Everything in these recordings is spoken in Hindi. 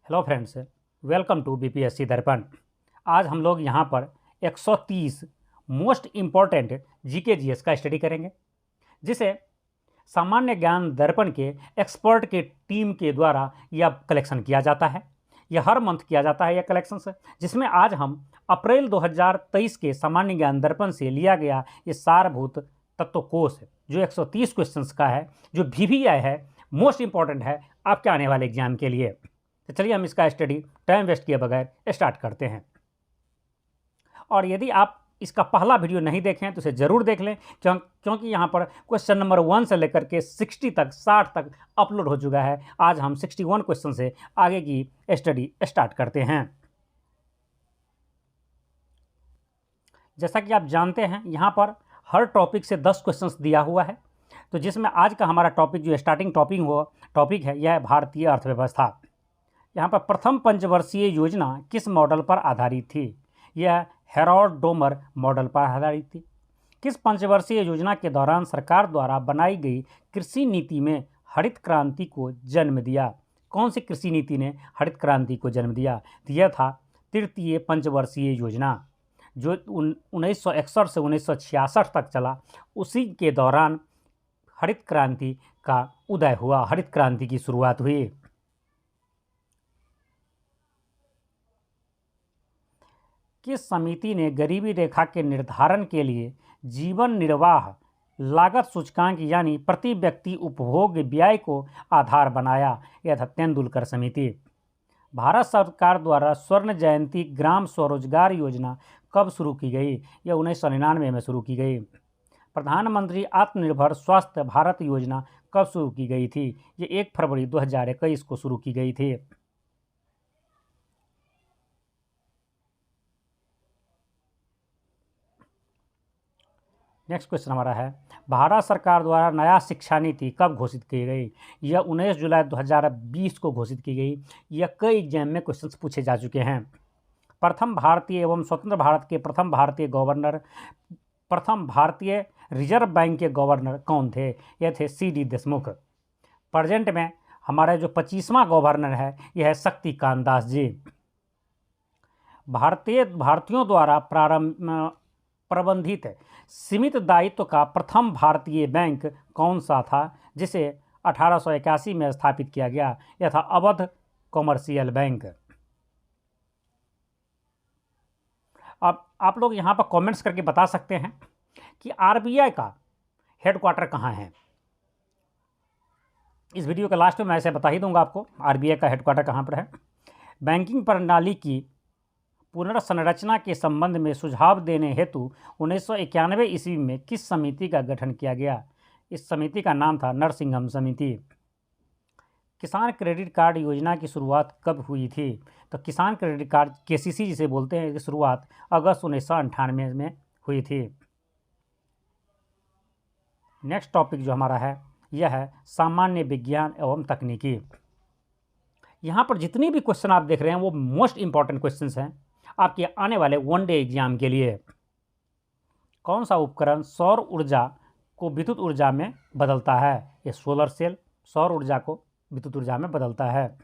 Hello friends, welcome to BPSC Darpan. आज हम लोग यहाँ पर 130 मोस्ट इम्पॉर्टेंट जीके जीएस का स्टडी करेंगे, जिसे सामान्य ज्ञान दर्पण के एक्सपर्ट के टीम के द्वारा यह कलेक्शन किया जाता है। यह हर मंथ किया जाता है यह कलेक्शन से, जिसमें आज हम अप्रैल 2023 के सामान्य ज्ञान दर्पण से लिया गया ये सारभूत तत्वकोश जो 130 क्वेश्चंस का है, जो VVI है, मोस्ट इम्पॉर्टेंट है आपके आने वाले एग्जाम के लिए। तो चलिए हम इसका स्टडी टाइम वेस्ट किए बगैर स्टार्ट करते हैं। और यदि आप इसका पहला वीडियो नहीं देखें तो इसे ज़रूर देख लें, क्योंकि यहाँ पर क्वेश्चन नंबर 1 से लेकर के 60 तक 60 तक अपलोड हो चुका है। आज हम 61 क्वेश्चन से आगे की स्टडी स्टार्ट करते हैं। जैसा कि आप जानते हैं, यहाँ पर हर टॉपिक से 10 क्वेश्चंस दिया हुआ है। तो जिसमें आज का हमारा टॉपिक जो स्टार्टिंग टॉपिक है, यह है भारतीय अर्थव्यवस्था। यहाँ पर प्रथम पंचवर्षीय योजना किस मॉडल पर आधारित थी? यह हेरोल्ड डोमर मॉडल पर आधारित थी। किस पंचवर्षीय योजना के दौरान सरकार द्वारा बनाई गई कृषि नीति में हरित क्रांति को जन्म दिया? कौन सी कृषि नीति ने हरित क्रांति को जन्म दिया? तो यह था तृतीय पंचवर्षीय योजना, जो 1961 से 1966 तक चला। उसी के दौरान हरित क्रांति का उदय हुआ, हरित क्रांति की शुरुआत हुई। किस समिति ने गरीबी रेखा के निर्धारण के लिए जीवन निर्वाह लागत सूचकांक यानी प्रति व्यक्ति उपभोग व्यय को आधार बनाया? यह था तेंदुलकर समिति। भारत सरकार द्वारा स्वर्ण जयंती ग्राम स्वरोजगार योजना कब शुरू की गई? यह 1999 में शुरू की गई। प्रधानमंत्री आत्मनिर्भर स्वास्थ्य भारत योजना कब शुरू की गई थी? ये 1 फरवरी 2021 को शुरू की गई थी। नेक्स्ट क्वेश्चन हमारा है, भारत सरकार द्वारा नया शिक्षा नीति कब घोषित की गई? यह 19 जुलाई 2020 को घोषित की गई। यह कई एग्जाम में क्वेश्चंस पूछे जा चुके हैं। प्रथम भारतीय एवं स्वतंत्र भारत के प्रथम भारतीय रिजर्व बैंक के गवर्नर कौन थे? यह थे CD देशमुख। प्रेजेंट में हमारे जो 25वां गवर्नर है यह है शक्तिकांत दास जी। भारतीयों द्वारा प्रबंधित सीमित दायित्व का प्रथम भारतीय बैंक कौन सा था, जिसे 1881 में स्थापित किया गया? यह था अवध कॉमर्शियल बैंक। अब आप लोग यहाँ पर कमेंट्स करके बता सकते हैं कि RBI का हेडक्वार्टर कहाँ है। इस वीडियो के लास्ट में मैं ऐसे बता ही दूंगा आपको RBI का हेडक्वार्टर कहाँ पर है। बैंकिंग प्रणाली की पुनर्संरचना के संबंध में सुझाव देने हेतु 1991 ईस्वी में किस समिति का गठन किया गया? इस समिति का नाम था नरसिंघम समिति। किसान क्रेडिट कार्ड योजना की शुरुआत कब हुई थी? तो किसान क्रेडिट कार्ड KCC जिसे बोलते हैं, की शुरुआत अगस्त 1998 में हुई थी। नेक्स्ट टॉपिक जो हमारा है यह है सामान्य विज्ञान एवं तकनीकी। यहाँ पर जितनी भी क्वेश्चन आप देख रहे हैं वो मोस्ट इंपॉर्टेंट क्वेश्चंस हैं आपके आने वाले 1 डे एग्जाम के लिए। कौन सा उपकरण सौर ऊर्जा को विद्युत ऊर्जा में बदलता है? ये सोलर सेल सौर ऊर्जा को विद्युत ऊर्जा में बदलता है।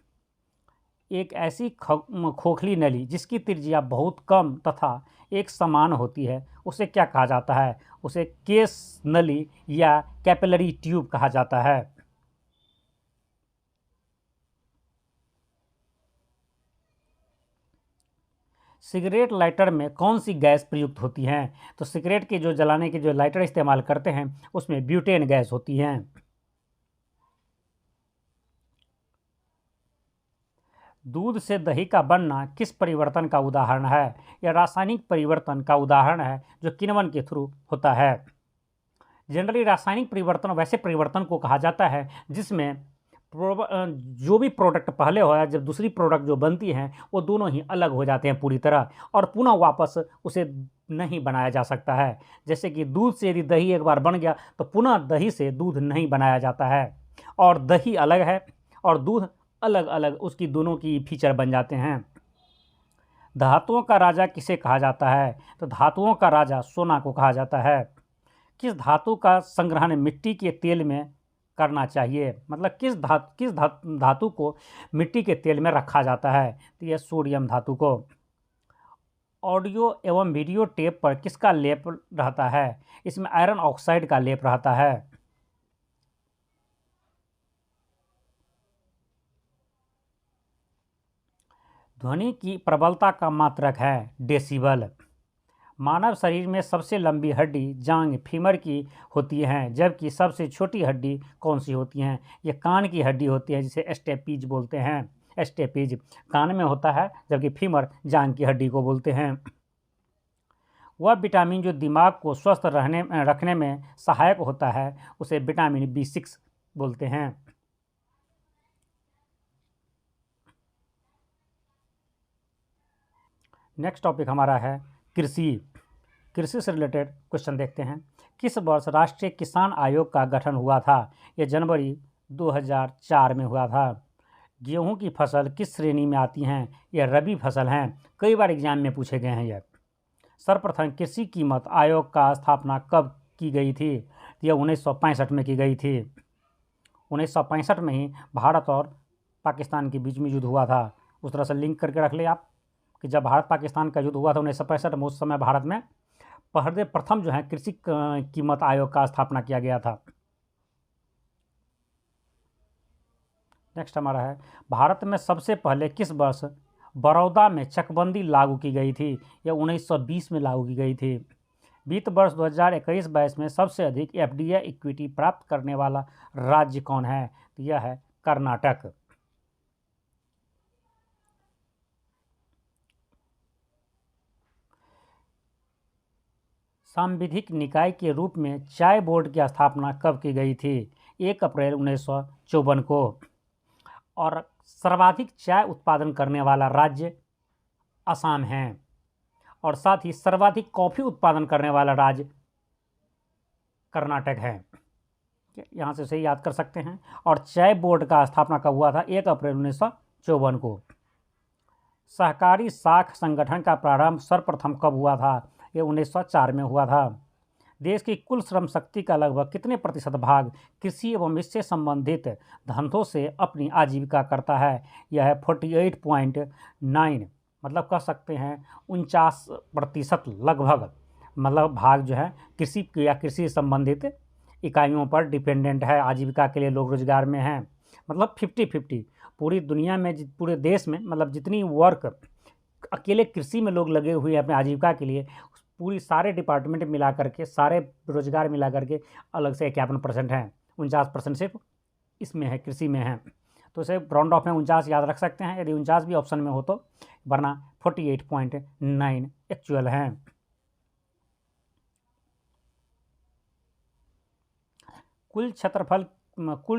एक ऐसी खोखली नली जिसकी त्रिज्या बहुत कम तथा एक समान होती है, उसे क्या कहा जाता है? उसे केस नली या कैपिलरी ट्यूब कहा जाता है। सिगरेट लाइटर में कौन सी गैस प्रयुक्त होती हैं? तो सिगरेट के जो जलाने के जो लाइटर इस्तेमाल करते हैं उसमें ब्यूटेन गैस होती हैं। दूध से दही का बनना किस परिवर्तन का उदाहरण है? यह रासायनिक परिवर्तन का उदाहरण है जो किण्वन के थ्रू होता है। जनरली रासायनिक परिवर्तन वैसे परिवर्तन को कहा जाता है जिसमें जो भी प्रोडक्ट पहले होया, जब दूसरी प्रोडक्ट जो बनती हैं वो दोनों ही अलग हो जाते हैं पूरी तरह, और पुनः वापस उसे नहीं बनाया जा सकता है। जैसे कि दूध से यदि दही एक बार बन गया तो पुनः दही से दूध नहीं बनाया जाता है, और दही अलग है और दूध अलग अलग उसकी दोनों की फीचर बन जाते हैं। धातुओं का राजा किसे कहा जाता है? तो धातुओं का राजा सोना को कहा जाता है। किस धातु का संग्रहण मिट्टी के तेल में करना चाहिए। मतलब किस धातु को मिट्टी के तेल में रखा जाता है, तो यह सोडियम धातु को। ऑडियो एवं वीडियो टेप पर किसका लेप रहता है, इसमें आयरन ऑक्साइड का लेप रहता है। ध्वनि की प्रबलता का मात्रक है डेसिबल। मानव शरीर में सबसे लंबी हड्डी जांघ फीमर की होती है, जबकि सबसे छोटी हड्डी कौन सी होती हैं, ये कान की हड्डी होती है, जिसे स्टेपीज बोलते हैं। स्टेपीज कान में होता है, जबकि फीमर जांघ की हड्डी को बोलते हैं। वह विटामिन जो दिमाग को स्वस्थ रखने में सहायक होता है, उसे विटामिन B6 बोलते हैं। नेक्स्ट टॉपिक हमारा है कृषि। कृषि से रिलेटेड क्वेश्चन देखते हैं। किस वर्ष राष्ट्रीय किसान आयोग का गठन हुआ था, यह जनवरी 2004 में हुआ था। गेहूं की फसल किस श्रेणी में आती हैं, यह रबी फसल हैं, कई बार एग्जाम में पूछे गए हैं। यह सर्वप्रथम कृषि कीमत आयोग का स्थापना कब की गई थी, यह 1965 में की गई थी। 1965 में ही भारत और पाकिस्तान के बीच में युद्ध हुआ था। उस तरह से लिंक करके रख ले आप कि जब भारत पाकिस्तान का युद्ध हुआ था 1965 में, उस समय भारत में प्रथम जो है कृषि कीमत आयोग का स्थापना किया गया था। नेक्स्ट हमारा है भारत में सबसे पहले किस वर्ष बड़ौदा में चकबंदी लागू की गई थी, यह 1920 में लागू की गई थी। वित्त वर्ष 2021-22 में सबसे अधिक FDI इक्विटी प्राप्त करने वाला राज्य कौन है, तो यह है कर्नाटक। सांविधिक निकाय के रूप में चाय बोर्ड की स्थापना कब की गई थी, 1 अप्रैल 1954 को। और सर्वाधिक चाय उत्पादन करने वाला राज्य असम है, और साथ ही सर्वाधिक कॉफ़ी उत्पादन करने वाला राज्य कर्नाटक है। यहाँ से सही याद कर सकते हैं। और चाय बोर्ड का स्थापना कब हुआ था, 1 अप्रैल 1954 को। सहकारी साख संगठन का प्रारंभ सर्वप्रथम कब हुआ था, ये 1904 में हुआ था। देश की कुल श्रम शक्ति का लगभग कितने प्रतिशत भाग कृषि एवं इससे संबंधित धंधों से अपनी आजीविका करता है, यह है 48.9, मतलब कह सकते हैं 49% लगभग, मतलब भाग जो है कृषि या कृषि संबंधित इकाइयों पर डिपेंडेंट है। आजीविका के लिए लोग रोजगार में हैं, मतलब 50-50 पूरी दुनिया में, पूरे देश में, मतलब जितनी वर्क अकेले कृषि में लोग लगे हुए हैं अपने आजीविका के लिए, पूरी सारे डिपार्टमेंट मिला करके, सारे रोजगार मिला करके अलग से 51% हैं। 49% सिर्फ इसमें है, कृषि में है। तो इसे राउंड ऑफ में 49 याद रख सकते हैं, यदि 49 भी ऑप्शन में हो तो, वरना 48.9 एक्चुअल हैं। कुल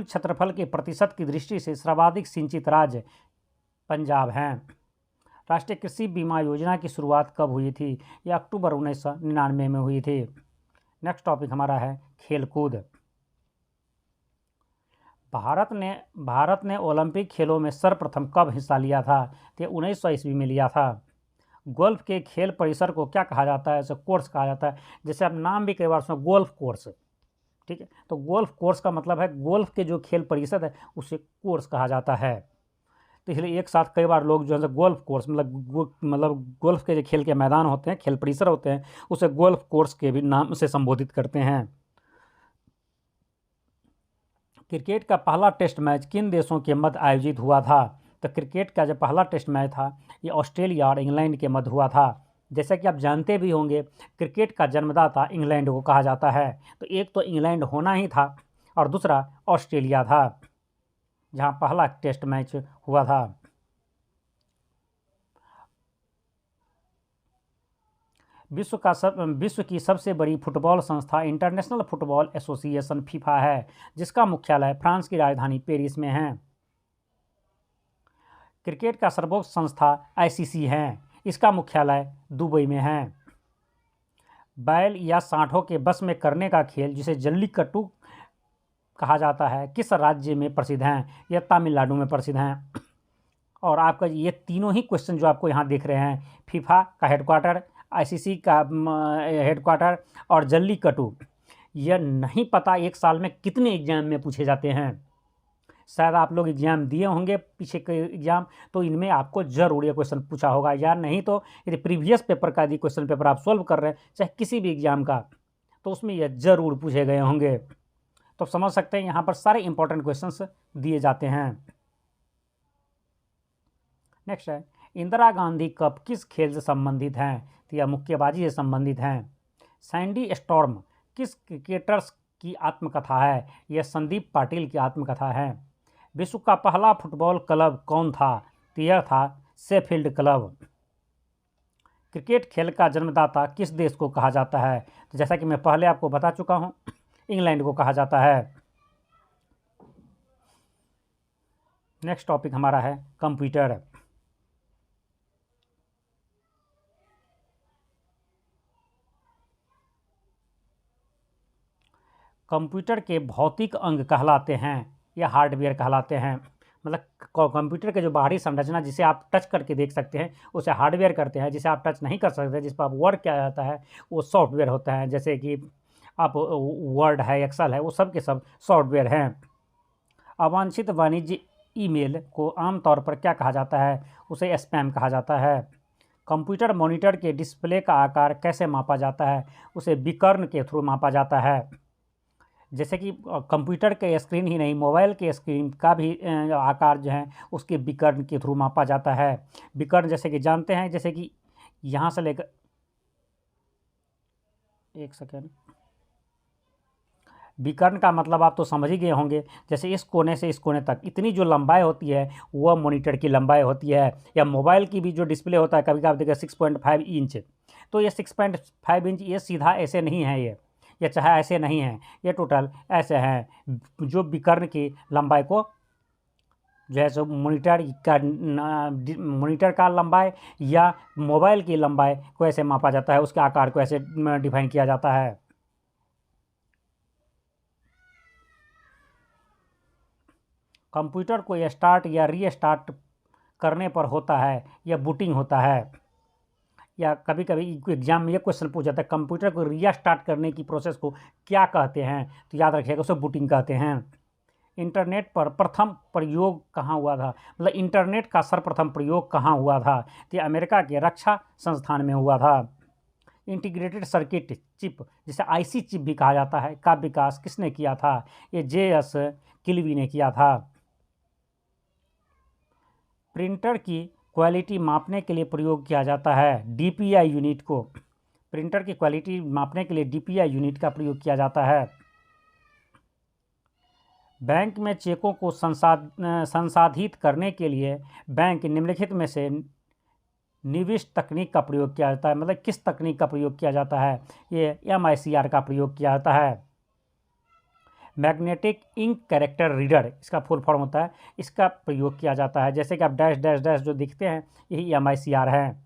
क्षेत्रफल के प्रतिशत की दृष्टि से सर्वाधिक सिंचित राज्य पंजाब हैं। राष्ट्रीय कृषि बीमा योजना की शुरुआत कब हुई थी, यह अक्टूबर 1999 में हुई थी। नेक्स्ट टॉपिक हमारा है खेलकूद। भारत ने ओलंपिक खेलों में सर्वप्रथम कब हिस्सा लिया था, तो 1900 ईस्वी में लिया था। गोल्फ के खेल परिसर को क्या कहा जाता है, इसे कोर्स कहा जाता है। जैसे अब नाम भी कई बार सुना, गोल्फ कोर्स, ठीक है, तो गोल्फ कोर्स का मतलब है गोल्फ के जो खेल परिषद है उसे कोर्स कहा जाता है। तो इसलिए एक साथ कई बार लोग जो है गोल्फ कोर्स, मतलब गोल्फ के जो खेल के मैदान होते हैं, खेल परिसर होते हैं, उसे गोल्फ कोर्स के भी नाम से संबोधित करते हैं। क्रिकेट का पहला टेस्ट मैच किन देशों के मध्य आयोजित हुआ था, तो क्रिकेट का जो पहला टेस्ट मैच था ये ऑस्ट्रेलिया और इंग्लैंड के मध्य हुआ था। जैसा कि आप जानते भी होंगे, क्रिकेट का जन्मदाता इंग्लैंड को कहा जाता है। तो एक तो इंग्लैंड होना ही था और दूसरा ऑस्ट्रेलिया था, जहां पहला टेस्ट मैच हुआ था। विश्व की सबसे बड़ी फुटबॉल संस्था इंटरनेशनल फुटबॉल एसोसिएशन फीफा है, जिसका मुख्यालय फ्रांस की राजधानी पेरिस में है। क्रिकेट का सर्वोच्च संस्था ICC है, इसका मुख्यालय दुबई में है। बैल या सांठों के बस में करने का खेल, जिसे जल्लीकट्टू कहा जाता है, किस राज्य में प्रसिद्ध हैं, यह तमिलनाडु में प्रसिद्ध हैं। और आपका ये तीनों ही क्वेश्चन जो आपको यहाँ देख रहे हैं, फीफा का हेडक्वार्टर, ICC का हेडक्वार्टर और जल्लीकट्टू, यह नहीं पता एक साल में कितने एग्जाम में पूछे जाते हैं। शायद आप लोग एग्ज़ाम दिए होंगे पीछे के एग्ज़ाम, तो इनमें आपको ज़रूर ये क्वेश्चन पूछा होगा, या नहीं तो यदि प्रीवियस पेपर का यदि क्वेश्चन पेपर आप सॉल्व कर रहे हैं चाहे किसी भी एग्ज़ाम का, तो उसमें यह ज़रूर पूछे गए होंगे। तो समझ सकते हैं यहाँ पर सारे इंपॉर्टेंट क्वेश्चंस दिए जाते हैं। नेक्स्ट है, इंदिरा गांधी कप किस खेल से संबंधित हैं? तो यह मुक्केबाजी से संबंधित हैं। सैंडी स्टॉर्म किस क्रिकेटर्स की आत्मकथा है? यह संदीप पाटिल की आत्मकथा है। विश्व का पहला फुटबॉल क्लब कौन था? तो यह था शेफील्ड क्लब। क्रिकेट खेल का जन्मदाता किस देश को कहा जाता है? तो जैसा कि मैं पहले आपको बता चुका हूँ, इंग्लैंड को कहा जाता है। नेक्स्ट टॉपिक हमारा है कंप्यूटर। कंप्यूटर के भौतिक अंग कहलाते हैं या हार्डवेयर कहलाते हैं। मतलब कंप्यूटर के जो बाहरी संरचना जिसे आप टच करके देख सकते हैं उसे हार्डवेयर करते हैं, जिसे आप टच नहीं कर सकते, जिस पर आप वर्क किया जाता है वो सॉफ्टवेयर होता है। जैसे कि आप वर्ड है, एक्सेल है, वो सब के सब सॉफ्टवेयर हैं। अवांछित वाणिज्य ईमेल को आमतौर पर क्या कहा जाता है? उसे स्पैम कहा जाता है। कंप्यूटर मॉनिटर के डिस्प्ले का आकार कैसे मापा जाता है? उसे विकर्ण के थ्रू मापा जाता है। जैसे कि कंप्यूटर के स्क्रीन ही नहीं, मोबाइल के स्क्रीन का भी आकार जो है उसके विकर्ण के थ्रू मापा जाता है। विकर्ण जैसे कि जानते हैं, जैसे कि यहाँ से लेकर, एक सेकेंड, विकर्ण का मतलब आप तो समझ ही गए होंगे। जैसे इस कोने से इस कोने तक इतनी जो लंबाई होती है वह मॉनिटर की लंबाई होती है। या मोबाइल की भी जो डिस्प्ले होता है, कभी कभी आप देखिए 6.5 इंच, तो ये 6.5 इंच ये सीधा ऐसे नहीं है, ये चाहे ऐसे नहीं है, ये टोटल ऐसे हैं जो विकर्ण की लंबाई को जो है सो मॉनिटर का लंबाई या मोबाइल की लंबाई को ऐसे मापा जाता है, उसके आकार को ऐसे डिफाइन किया जाता है। कंप्यूटर को स्टार्ट या रीस्टार्ट करने पर होता है या बूटिंग होता है। या कभी कभी एग्जाम में ये क्वेश्चन पूछा जाता है कंप्यूटर को रीस्टार्ट करने की प्रोसेस को क्या कहते हैं? तो याद रखिएगा उसे बूटिंग कहते हैं। इंटरनेट पर प्रथम प्रयोग कहाँ हुआ था? मतलब इंटरनेट का सर्वप्रथम प्रयोग कहाँ हुआ था? तो अमेरिका के रक्षा संस्थान में हुआ था। इंटीग्रेटेड सर्किट चिप, जिसे आईसी चिप भी कहा जाता है, का विकास किसने किया था? ये जे.एस. किल्वी ने किया था। प्रिंटर की क्वालिटी मापने के लिए प्रयोग किया जाता है डीपीआई यूनिट को। प्रिंटर की क्वालिटी मापने के लिए डीपीआई यूनिट का प्रयोग किया जाता है। बैंक में चेकों को संसाधित करने के लिए बैंक निम्नलिखित में से निविष्ट तकनीक का प्रयोग किया जाता है। मतलब किस तकनीक का प्रयोग किया जाता है? ये MICR का प्रयोग किया जाता है। मैग्नेटिक इंक कैरेक्टर रीडर, इसका फुल फॉर्म होता है, इसका प्रयोग किया जाता है। जैसे कि आप डैश डैश डैश जो दिखते हैं यही MICR है।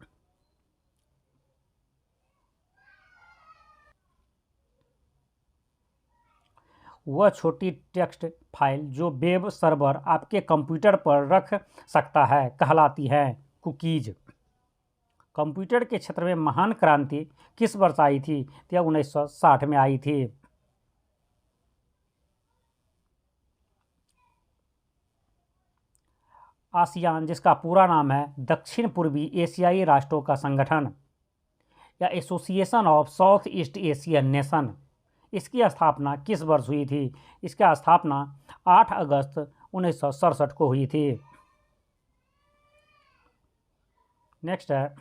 वह छोटी टेक्स्ट फाइल जो वेब सर्वर आपके कंप्यूटर पर रख सकता है कहलाती है कुकीज। कंप्यूटर के क्षेत्र में महान क्रांति किस वर्ष आई थी? यह 1960 में आई थी। आसियान, जिसका पूरा नाम है दक्षिण पूर्वी एशियाई राष्ट्रों का संगठन या association of south east Asian nation, इसकी स्थापना किस वर्ष हुई थी? इसकी स्थापना 8 अगस्त 1967 को हुई थी। नेक्स्ट है,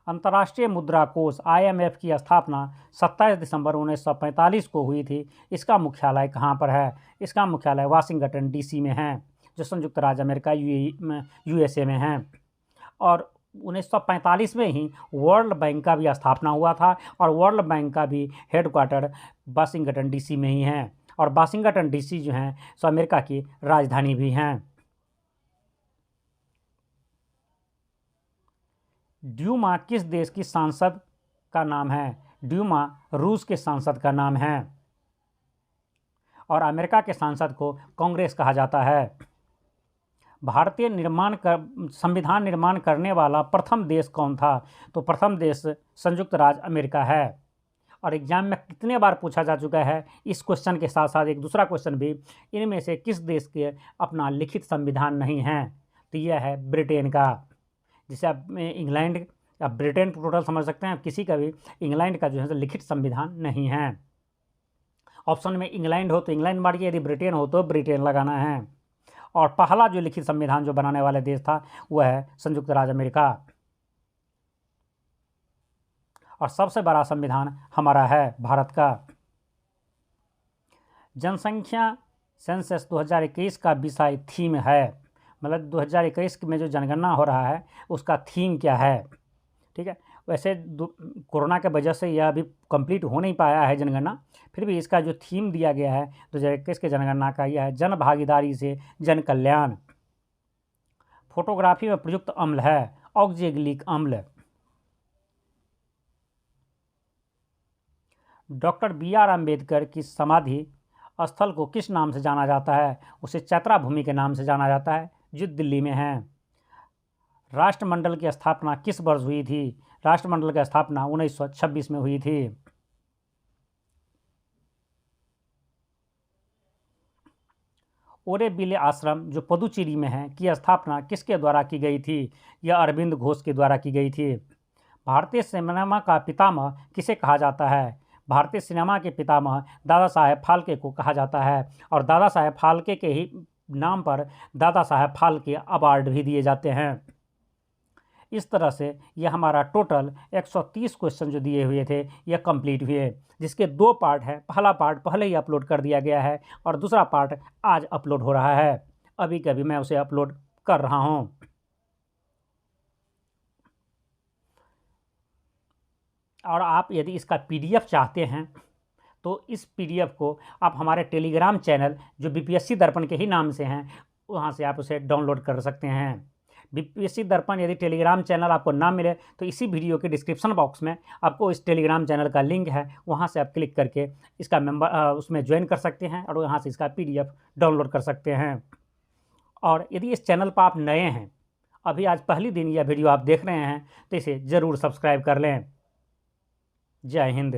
अंतर्राष्ट्रीय मुद्रा कोष IMF की स्थापना 27 दिसंबर 1945 को हुई थी। इसका मुख्यालय कहाँ पर है? इसका मुख्यालय वाशिंगटन DC में है, जो संयुक्त राज्य अमेरिका USA में है। और 1945 में ही वर्ल्ड बैंक का भी स्थापना हुआ था, और वर्ल्ड बैंक का भी हेडक्वार्टर वाशिंगटन DC में ही है। और वाशिंगटन DC जो है सो अमेरिका की राजधानी भी हैं। ड्यूमा किस देश की सांसद का नाम है? ड्यूमा रूस के सांसद का नाम है। और अमेरिका के सांसद को कांग्रेस कहा जाता है। भारतीय संविधान निर्माण करने वाला प्रथम देश कौन था? तो प्रथम देश संयुक्त राज्य अमेरिका है। और एग्जाम में कितने बार पूछा जा चुका है। इस क्वेश्चन के साथ साथ एक दूसरा क्वेश्चन भी, इनमें से किस देश के अपना लिखित संविधान नहीं है? तो यह है ब्रिटेन का। जिसे आप इंग्लैंड या ब्रिटेन टोटल समझ सकते हैं, किसी का भी इंग्लैंड का जो है लिखित संविधान नहीं है। ऑप्शन में इंग्लैंड हो तो इंग्लैंड मारिए, यदि ब्रिटेन हो तो ब्रिटेन लगाना है। और पहला जो लिखित संविधान जो बनाने वाला देश था वह है संयुक्त राज्य अमेरिका। और सबसे बड़ा संविधान हमारा है भारत का। जनसंख्या सेंसस 2021 का विषय थीम है, मतलब 2021 में जो जनगणना हो रहा है उसका थीम क्या है? ठीक है, वैसे कोरोना के वजह से यह अभी कंप्लीट हो नहीं पाया है जनगणना, फिर भी इसका जो थीम दिया गया है 2021 के जनगणना का यह है जन भागीदारी से जन कल्याण। फोटोग्राफी में प्रयुक्त अम्ल है ऑक्जेलिक अम्ल। डॉक्टर BR अम्बेडकर की समाधि स्थल को किस नाम से जाना जाता है? उसे चैत्रा भूमि के नाम से जाना जाता है, जो दिल्ली में है। राष्ट्रमंडल की स्थापना किस वर्ष हुई थी? राष्ट्रमंडल की स्थापना 1926 में हुई थी। ओरेबिले आश्रम जो पुदुचेरी में है की स्थापना किसके द्वारा की गई थी? यह अरविंद घोष के द्वारा की गई थी। भारतीय सिनेमा का पितामह किसे कहा जाता है? भारतीय सिनेमा के पितामह दादा साहेब फाल्के को कहा जाता है। और दादा साहेब फाल्के के ही नाम पर दादा साहेब फाल्के अवार्ड भी दिए जाते हैं। इस तरह से यह हमारा टोटल 130 क्वेश्चन जो दिए हुए थे यह कंप्लीट हुए, जिसके 2 पार्ट है। पहला पार्ट पहले ही अपलोड कर दिया गया है और दूसरा पार्ट आज अपलोड हो रहा है। अभी कभी मैं उसे अपलोड कर रहा हूँ। और आप यदि इसका PDF चाहते हैं तो इस PDF को आप हमारे टेलीग्राम चैनल जो BPSC दर्पण के ही नाम से हैं वहाँ से आप उसे डाउनलोड कर सकते हैं। BPSC दर्पण यदि टेलीग्राम चैनल आपको ना मिले तो इसी वीडियो के डिस्क्रिप्शन बॉक्स में आपको इस टेलीग्राम चैनल का लिंक है, वहाँ से आप क्लिक करके इसका उसमें ज्वाइन कर सकते हैं और वहाँ से इसका PDF डाउनलोड कर सकते हैं। और यदि इस चैनल पर आप नए हैं, अभी आज पहली दिन यह वीडियो आप देख रहे हैं, तो इसे ज़रूर सब्सक्राइब कर लें। जय हिंद।